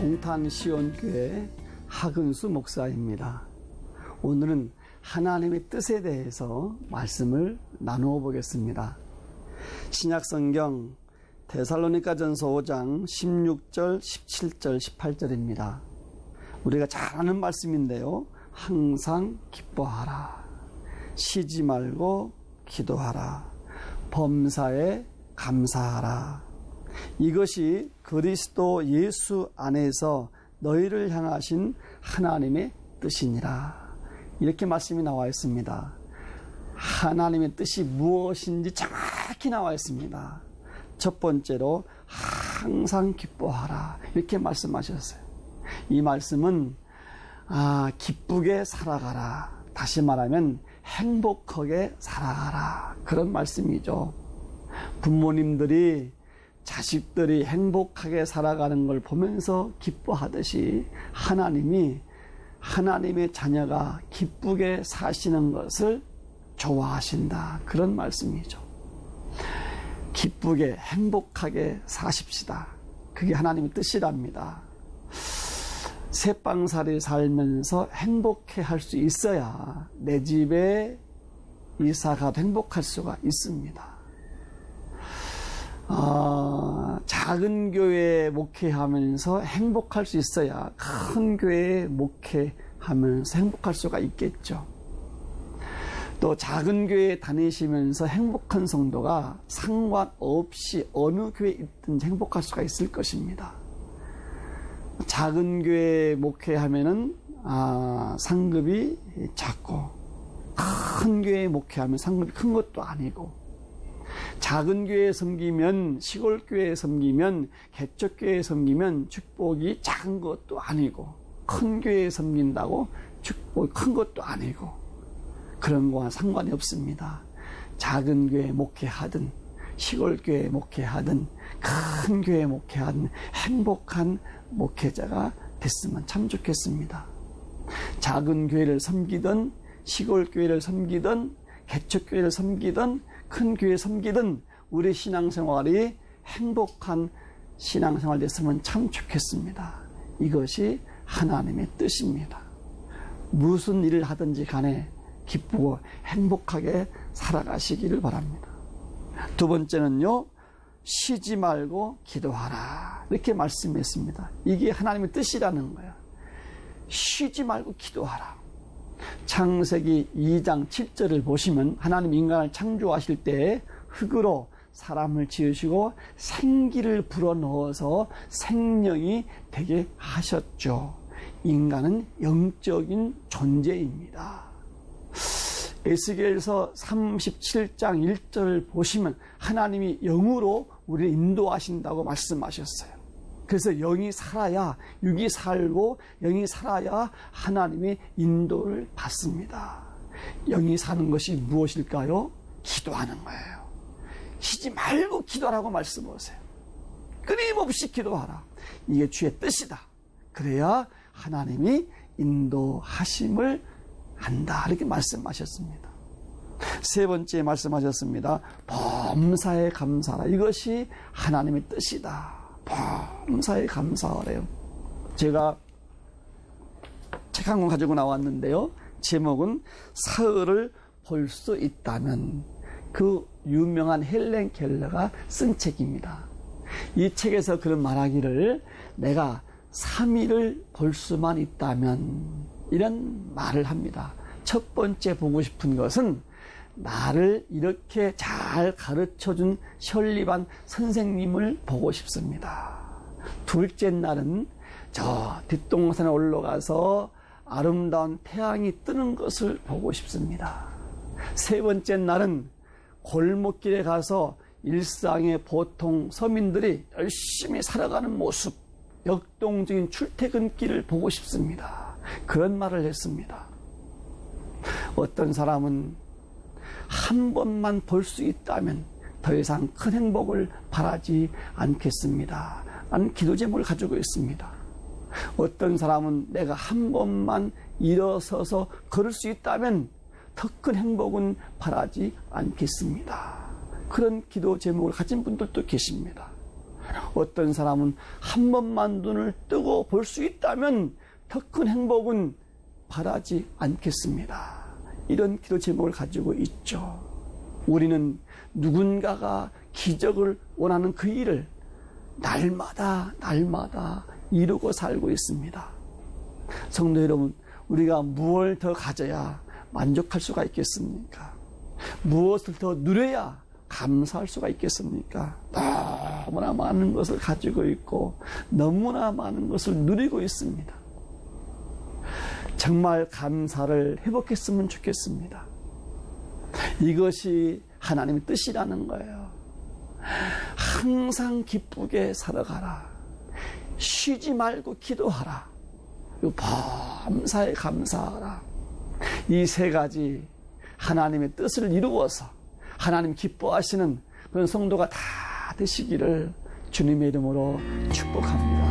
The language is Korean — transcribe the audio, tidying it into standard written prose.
동탄시온교회 하근수 목사입니다. 오늘은 하나님의 뜻에 대해서 말씀을 나누어 보겠습니다. 신약성경 데살로니가전서 5장 16절, 17절, 18절입니다. 우리가 잘 아는 말씀인데요. 항상 기뻐하라. 쉬지 말고 기도하라. 범사에 감사하라. 이것이 그리스도 예수 안에서 너희를 향하신 하나님의 뜻이니라. 이렇게 말씀이 나와 있습니다. 하나님의 뜻이 무엇인지 정확히 나와 있습니다. 첫 번째로 항상 기뻐하라. 이렇게 말씀하셨어요. 이 말씀은 기쁘게 살아가라. 다시 말하면 행복하게 살아가라. 그런 말씀이죠. 부모님들이 자식들이 행복하게 살아가는 걸 보면서 기뻐하듯이 하나님이 하나님의 자녀가 기쁘게 사시는 것을 좋아하신다. 그런 말씀이죠. 기쁘게 행복하게 사십시다. 그게 하나님의 뜻이랍니다. 새빵살이 살면서 행복해 할 수 있어야 내 집에 이사가도 행복할 수가 있습니다. 작은 교회에 목회하면서 행복할 수 있어야 큰 교회에 목회하면서 행복할 수가 있겠죠. 또 작은 교회에 다니시면서 행복한 성도가 상관없이 어느 교회에 있든지 행복할 수가 있을 것입니다. 작은 교회에 목회하면은 상급이 작고, 큰 교회에 목회하면 상급이 큰 것도 아니고, 작은 교회에 섬기면, 시골 교회에 섬기면, 개척교회에 섬기면 축복이 작은 것도 아니고, 큰 교회에 섬긴다고 축복이 큰 것도 아니고, 그런 거와 상관이 없습니다. 작은 교회에 목회하든, 시골 교회에 목회하든, 큰 교회에 목회하든, 행복한 목회자가 됐으면 참 좋겠습니다. 작은 교회를 섬기든, 시골 교회를 섬기든, 개척교회를 섬기든, 큰 교회 섬기든 우리 신앙생활이 행복한 신앙생활 됐으면 참 좋겠습니다. 이것이 하나님의 뜻입니다. 무슨 일을 하든지 간에 기쁘고 행복하게 살아가시기를 바랍니다. 두 번째는요, 쉬지 말고 기도하라. 이렇게 말씀했습니다. 이게 하나님의 뜻이라는 거예요. 쉬지 말고 기도하라. 창세기 2장 7절을 보시면 하나님 인간을 창조하실 때 흙으로 사람을 지으시고 생기를 불어넣어서 생명이 되게 하셨죠. 인간은 영적인 존재입니다. 에스겔서 37장 1절을 보시면 하나님이 영으로 우리를 인도하신다고 말씀하셨어요. 그래서 영이 살아야, 육이 살고 영이 살아야 하나님의 인도를 받습니다. 영이 사는 것이 무엇일까요? 기도하는 거예요. 쉬지 말고 기도하라고 말씀하세요. 끊임없이 기도하라. 이게 주의 뜻이다. 그래야 하나님이 인도하심을 한다. 이렇게 말씀하셨습니다. 세 번째 말씀하셨습니다. 범사에 감사하라. 이것이 하나님의 뜻이다. 범사에 감사하래요. 제가 책 한 권 가지고 나왔는데요. 제목은 사흘을 볼 수 있다면. 그 유명한 헬렌 켈러가 쓴 책입니다. 이 책에서 그런 말하기를 내가 3일을 볼 수만 있다면, 이런 말을 합니다. 첫 번째 보고 싶은 것은 나를 이렇게 잘 가르쳐준 설립한 선생님을 보고 싶습니다. 둘째 날은 저 뒷동산에 올라가서 아름다운 태양이 뜨는 것을 보고 싶습니다. 세 번째 날은 골목길에 가서 일상의 보통 서민들이 열심히 살아가는 모습, 역동적인 출퇴근길을 보고 싶습니다. 그런 말을 했습니다. 어떤 사람은 한 번만 볼 수 있다면 더 이상 큰 행복을 바라지 않겠습니다. 라는 기도 제목을 가지고 있습니다. 어떤 사람은 내가 한 번만 일어서서 걸을 수 있다면 더 큰 행복은 바라지 않겠습니다. 그런 기도 제목을 가진 분들도 계십니다. 어떤 사람은 한 번만 눈을 뜨고 볼 수 있다면 더 큰 행복은 바라지 않겠습니다. 이런 기도 제목을 가지고 있죠. 우리는 누군가가 기적을 원하는 그 일을 날마다 이루고 살고 있습니다. 성도 여러분, 우리가 무엇을 더 가져야 만족할 수가 있겠습니까? 무엇을 더 누려야 감사할 수가 있겠습니까? 너무나 많은 것을 가지고 있고 너무나 많은 것을 누리고 있습니다. 정말 감사를 회복했으면 좋겠습니다. 이것이 하나님의 뜻이라는 거예요. 항상 기쁘게 살아가라. 쉬지 말고 기도하라. 범사에 감사하라. 이 세 가지 하나님의 뜻을 이루어서 하나님 기뻐하시는 그런 성도가 다 되시기를 주님의 이름으로 축복합니다.